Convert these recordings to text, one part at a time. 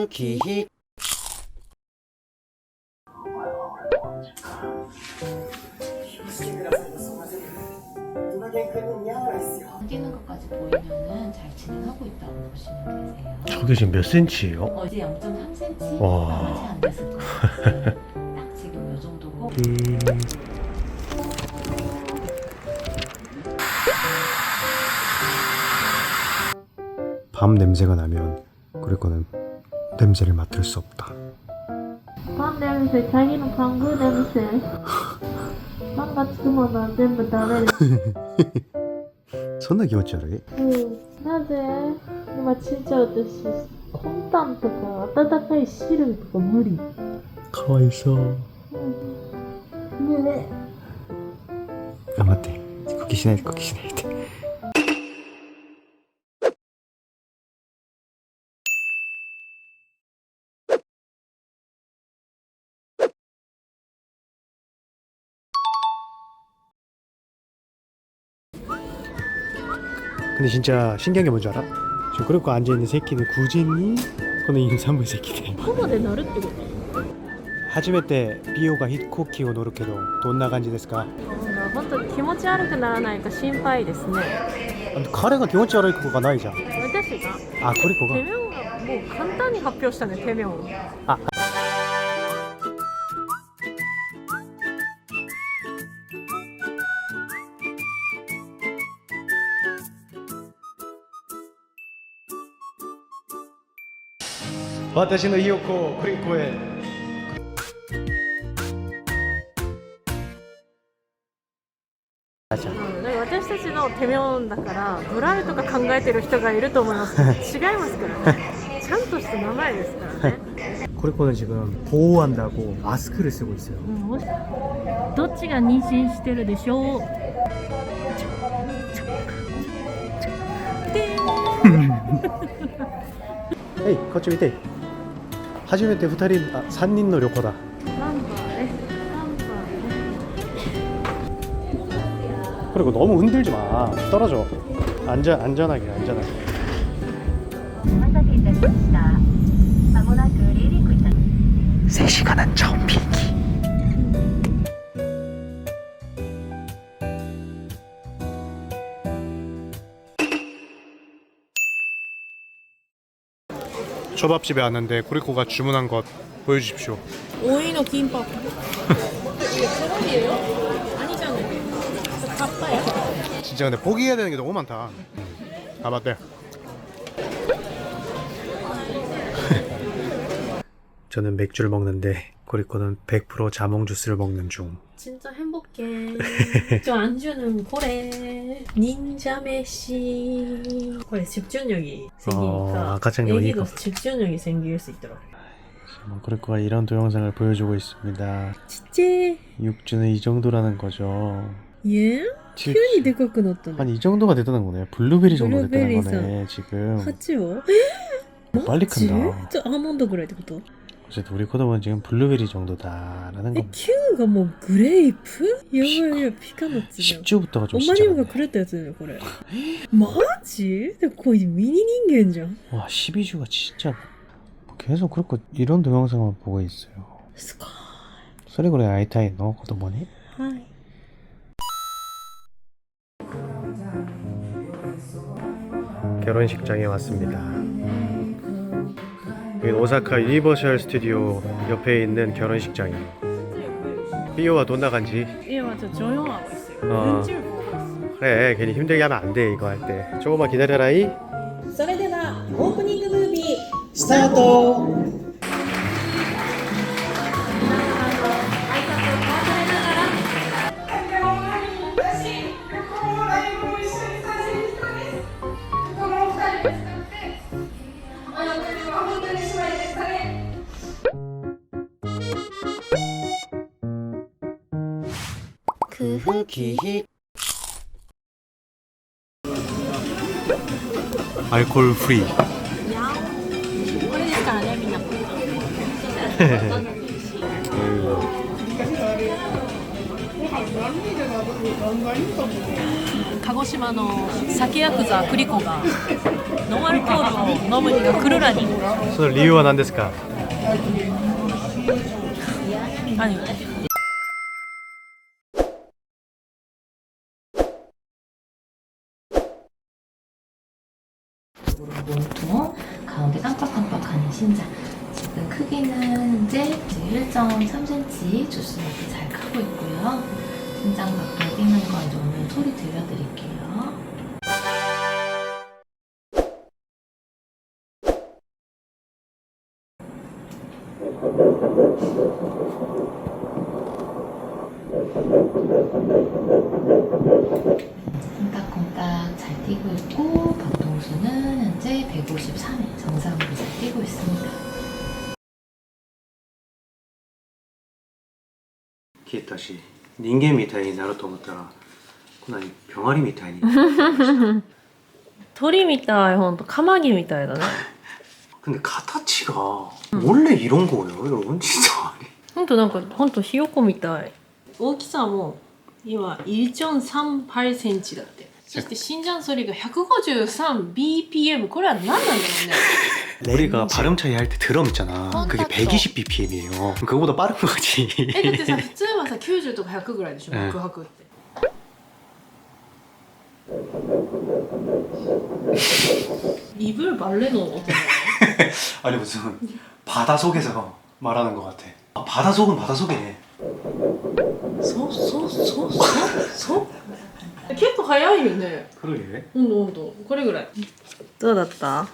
기히 뛰는 것까지 보이면은 잘 진행하고 있다고 보시면 되세요. 저게 지금 몇 센치예요? 어제 0.3cm 와. 나가지 않았을 거예요. 딱 지금 이 정도고. 밤 냄새가 나면 그리고는 냄새를 맡을 수 없다. 밤 냄새, 자기는 방구 냄새. 밤 같은 거는 전부 다 내. そんな気持ち悪い?なぜ今ちっちゃい私、コンタンとか温かい汁とか無理。かわいそう。ね頑張って。呼吸しないで呼吸しないで。근데 진짜 신기한 게 뭔지 알아? 지금 그렇게 앉아있는 새끼는 구제니? 그는 임산부 새끼들. ほぼでなるってこと？初めて美容が飛行機を乗るけどどんな感じですか？本当気持ち悪くならないか心配ですね。彼が気持ち悪いことがないじゃん。私があ、これ子が手名がもう簡単に発表したね、手名を。あ私のひよこクリコへ私たちの手名だからドライとか考えてる人がいると思いますけど違いますからね。ちゃんとした名前ですからね。 코리코는 지금 보호한다고 마스크를 쓰고 있어요. どっちが妊娠してるでしょう。はい、こっち見て。初めて2人、あ、3人の旅行だ。그리고 너무 흔들지 마. 떨어져. 안전하게. 3시간은 처음 비행기. 초밥집에 왔는데 코리코가 주문한 것 보여주십시오. 오이노 김밥. 이게 초밥이에요? 아니잖아요. 닭바야? 진짜 근데 포기해야 되는 게 너무 많다. 아 맞대. 저는 맥주를 먹는데 코리코는 100% 자몽 주스를 먹는 중. 진짜 행복해. 저 안주는 고래. 닌자 메시. 고래 집중력이 생기니까 애기도 집중력이 생길 수 있더라고. 코리코가 이런 동영상을 보여주고 있습니다. 진짜? 육주는 이 정도라는 거죠. 예? 키운이 でかくなったね. 아니 이 정도가 됐다는 거네. 블루베리 정도 됐다는 거네 지금. 8요? 빨리 큰다. 저 아몬드ぐらいってこと? 어쨌든 우리 코도는 지금 블루베리 정도다라는 겁니다. 9가 뭐 그레이프? 야바야 피가 났지. 10주부터가 좀 엄마님가 그랬다 했잖아요,これ. 마지? 거의 미니 인간じゃん. 와 12주가 진짜 계속 그렇고 이런 동영상만 보고 있어요. すごい. それぐらい会いたいの子供に? はい. 결혼식장에 왔습니다. 여기 오사카 유니버셜 스튜디오 옆에 있는 결혼식장이에요. 삐오와 돈 나간지. 예, 맞아. 조용하고 있어요. 눈치를 보고 있어요. 그래, 괜히 힘들게 하면 안 돼 이거 할 때. 조금만 기다려라이. それではオープニングムービー 스타트. 기히 알코올 프리. これですからね、みんな。鹿児島の酒ヤクザグリコがノンアルコールを飲む日が来るらに。その理由は何ですか？何？몸통 가운데 깜빡깜빡하는 신장. 지금 크기는 현재 1.3cm 주스롭게 잘 크고 있고요. 신장 밖에 뛰는 건 좀 소리 들려드릴게요. 콩닥콩닥 잘 뛰고 있고 박동수는 현재 153회 정상으로 잘 뛰고 있습니다. 消えたし、人間みたいになると思ったらこんなに병아리みたいに鳥みたい、ほんとカマキリみたいだね。 근데形が원래 이런 거예요, 여러분? 진짜. ほんとなんかほんとひよこみたい。大きさも今 1.38センチだって。そして心臓소리が 153bpm。 これは何なんだろうね。 우리가 발음 차이 할 때 드럼 있잖아. 그게 120bpm이에요. 그거보다 빠른 거지. だってさ、普通はさ90とか100ぐらいでしょ、うん空白って。 이불 말레노音 아니 무슨 바다 속에서 말하는 것 같아. 아, 바다 속은 바다 속이네. 結構早いよね。 그러게. ほんとほんと。これぐらい。どうだった？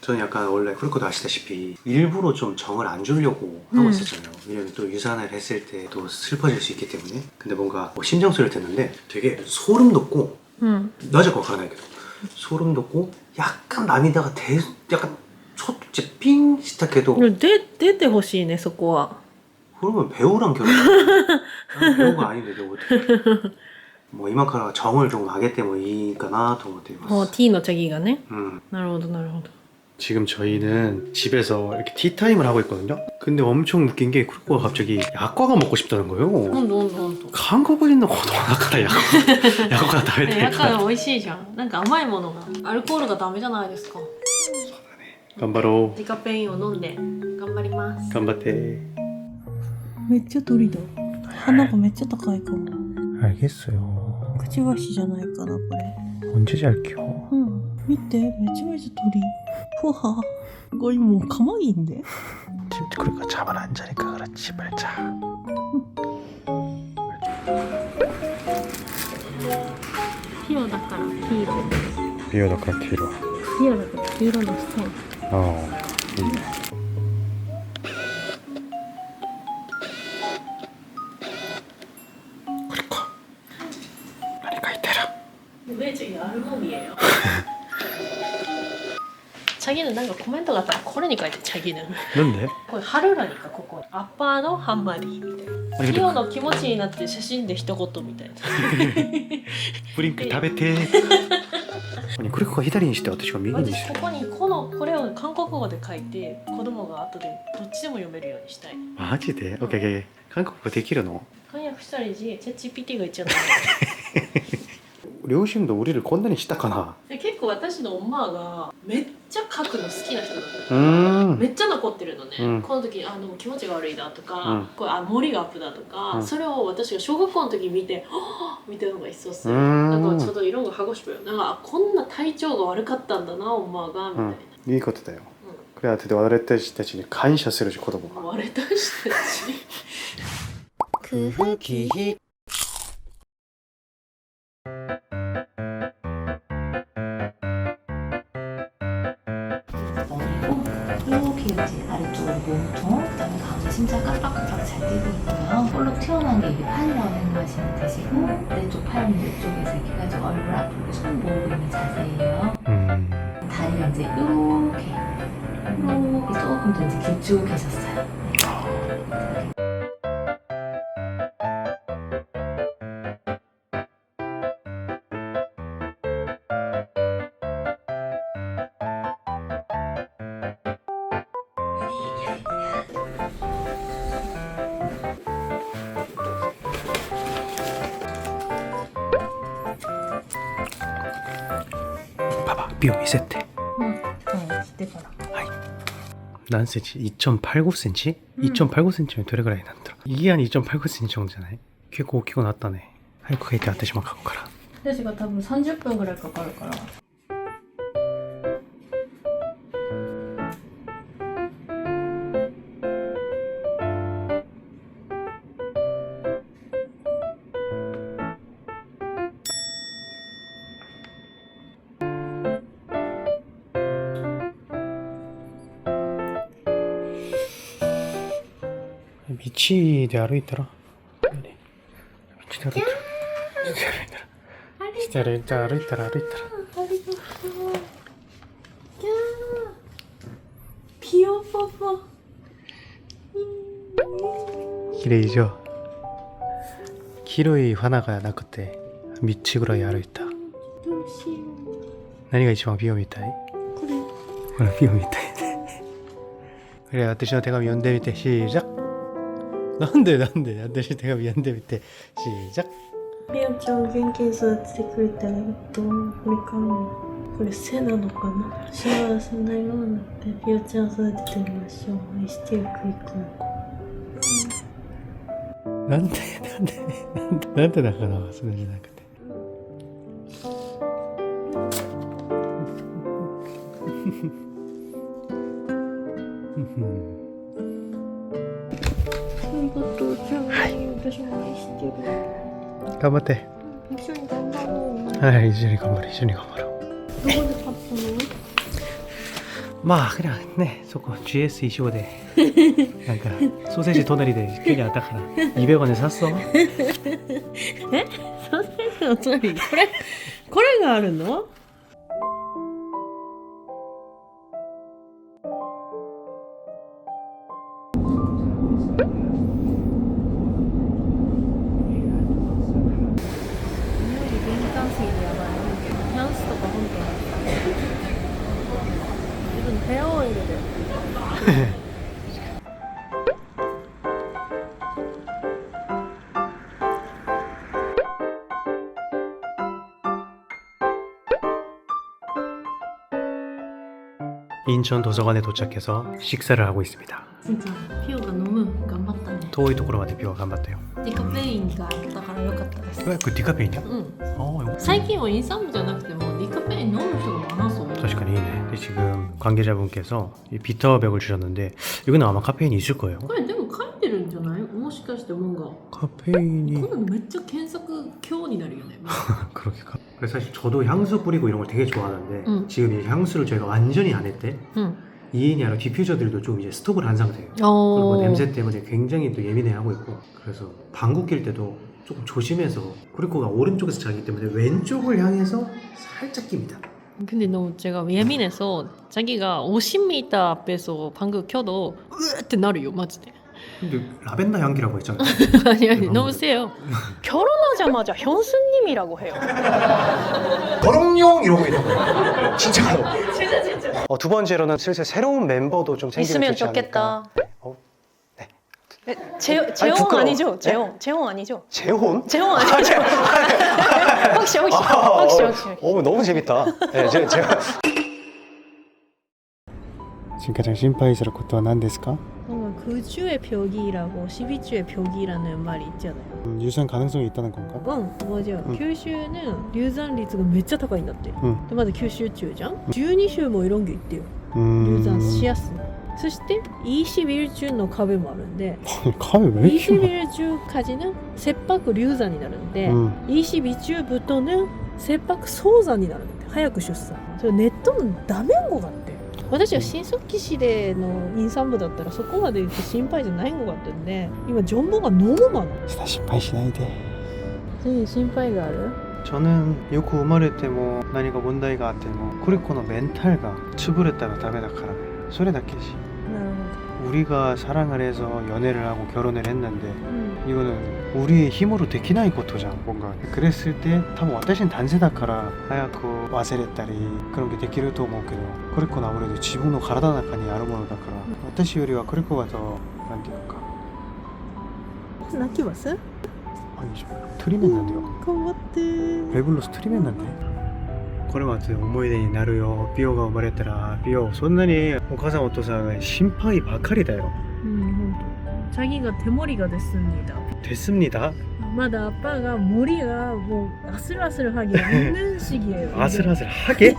저는 약간 원래 그렇고도 아시다시피 일부러 좀 정을 안 주려고 하고 있었잖아요. 왜냐면 또 유산을 했을 때 또 슬퍼질 수 있기 때문에. 근데 뭔가 뭐 심장 소리를 듣는데 되게 소름 돋고, うん。 낮을 거 가라나이게도 소름 돋고 약간涙が 약간 진짜 삥 시작해도 出てほしいね、そこは。 그러면 배우랑 결혼. 난 배우가 아닌데 내가 어떻게? 뭐 이만큼 정을 좀 하기 때문이니까나 또 어떻게? T のチャギがね。 음. なるほど、なるほど。 지금 저희는 집에서 이렇게 티타임을 하고 있거든요. 근데 엄청 웃긴 게 쿠르코가 갑자기 약과가 먹고 싶다는 거예요. ほんとほんとほんと。 한국인の子供だから약과가食べたいやかから美味しいじゃん。なんか甘いものが。アルコールがダメじゃないですか。頑張ろデカペインを飲んで頑張りまう。す。頑張ってめっちゃ鳥だ。花がめっちゃ高いかも。 알겠어요. くちばしじゃないかなこれ。 언제 잘 키워? うん。見てめちゃめちゃ鳥。ふわ。これもうカマギンで。 그러니까 잠을 안 자니까 그렇지 말자. ヒロだから黄色。 비오다카 키로. ヒロだから黄色の線。 이네. 그리고何か言ってる. 매직이 알몸이에요. 자기는 뭔가 코멘트があったらこれに書いて자기는. 뭔데? これ貼るらにかここにアッパーのハンマリーみたいな。 아니 ヒロの気持ちになって写真で一言みたいな。 브링크 食べて. 아니 그리코가 히다리にして私が右に私してここにこれを韓国語で書いて子供が後でどっちでも読めるようにしたい。マジで? 오케이 오케이. 한국어 できるの? 翻訳したらいいし、ChatGPT が言っちゃうの。 両親도 우리를こんなにしたかな?結構私の엄마がめっちゃ書くの好きな人だった。めっちゃ残ってるのね。この時でも気持ちが悪いだとか、これ盛りがアップだとか、それを私が小学校の時に見て、はぁみたいなのが있었어요。なんかちょっと色が하고 싶어요。なんかこんな体調が悪かったんだな、엄마がみたいな。いいことだよ。これは私たちに感謝するし子供が。私たち。工夫機。 이렇게 이제 아래쪽으로 몸통, 그다음에 가운데 심장 깜빡깜빡 잘 뛰고 있고요. 볼록 튀어나온 게 이게 팔이라고 생각하시면 되시고 내 쪽 팔은 이쪽에서 이렇게 가지고 얼굴 앞으로 손 모으고 있는 자세예요. 다리가 이제 이렇게 조금 더 이제 길쭉해졌어요. 指を見せて。してから何センチ 2.85 センチ、2.85センチはどれぐらいなんだろう。イギアに 2.85センチじゃない？結構大きくなったね。早く書いて私も書くから。私が多分30分ぐらいかかるから。道で歩いたら、道で歩いたら、歩いたら。ピヨパパ。綺麗でしょ。広い花がなくて3つぐらい歩いた。どうしよ何が一番ピヨみたい？う。これ。これピヨみたいね。これ私の手紙読んでみて、シ작。なんで私の手紙読んでみて、シ작。みおちゃん元気に育ててくれてありがとう。これからもこれ背なのかな。幸せなようになってみおちゃん育ててみましょう。愛してゆくいくん。なんでだからそれじゃなくて。ありがとうちゃん。私も愛してる。頑張って。一緒に頑張ろう。はい、一緒に頑張ろう。どこで買ったの？まあ、그냥ね、そこ GS 一緒でなんかソーセージ隣で急にあったから200원で샀어。え？ソーセージの隣これがあるの？ヘアオイルで인천 도서관에 도착해서 식사를 하고 있습니다. 진짜 피오가 너무 頑張ったね。 遠いところまでピュア頑張ったよ。ディカフェインがあったから良かったです。그 디카페인이야? うん。 어, 最近はインスタントじゃなくてもディカフェイン飲む人が많아そう。 確かにいいね. 지금 관계자분께서 이 비타백을 주셨는데 이거는 아마 카페인이 있을 거예요. これでも書いてるんじゃない？もしかして뭔가 카페인이 こんなのめっちゃ検索強になるよね。 그렇게 그래서 사실 저도 향수 뿌리고 이런 걸 되게 좋아하는데 응. 지금 이 향수를 저희가 완전히 안 했대. うん。 2인이 아니라 디퓨저들도 좀 이제 스톱을 한 상태예요. 그리고 뭐 냄새 때문에 굉장히 또 예민해하고 있고 그래서 방구 낄 때도 조금 조심해서 그리고가 오른쪽에서 자기 때문에 왼쪽을 향해서 살짝 낍니다. 근데 너무 제가 예민해서 자기가 50m 앞에서 방금 켜도 으ってなるよマジで. 근데 라벤더 향기라고 했잖아요. 아니 너무 세요. 결혼하자마자 현수님이라고 해요. 결혼용 이러고 있는 거예요. 진짜로. 진짜. 두 번째로는 슬슬 새로운 멤버도 좀 생기면 있으면 좋지 않을까. 좋겠다. 네. 재혼 부끄러워. 아니죠? 네? 재혼 아니죠? 재혼? 재혼 아니죠? 확실히. 너무 재밌다. 네, 제가 지금 가장 심파이스러운 것도は何ですか? 구주의 벽이라고 12주의 벽이라는 말이 있잖아요. 유산 가능성이 있다는 건가? 응, 맞아. 응. 규슈는 유산리가 めっちゃ高いんだって. 응. でまだ九州中じゃん. 12州も이런 게 있대요. 유산しやすい. そして 21주の壁もあるんで 카메 왜 이렇게 많아? 21주까지는 세박流産になるんで 22주부터는 세박 소산になるんで早く出産. それネットのダメんごだって. 私は新卒騎士での妊産部だったらそこまで心配じゃないんごかったんで今ジョンボが飲むまの.心配しないで. 心配がある? 저는 요코 生まれても何か問題があってもクリコのメンタルが潰れたらダメだからね. それだけし. なるほど. 우리가 사랑을 해서 연애를 하고 결혼을 했는데 이거는 우리의 힘으로 できないことじゃん. 뭔가 그랬을 때 多分私단세だから早く忘れたり 그런 게 できると思うけど クリコ는 아무래도自分の体の中にあるものだから 私よりはクリコが더なんていうか 泣きます? 아니죠. 트리맨 난데요. 頑張って. 배불러서 트리맨 난데. これも後で思い出になるよ、ビオが生まれたら。ビオ、そんなにお母さんお父さんが心配ばかりだよ。 자기가 대머리가 됐습니다. 됐습니다. 마다 아빠가 머리가 뭐 아슬아슬하게 없는 시기예요. 아슬아슬하게?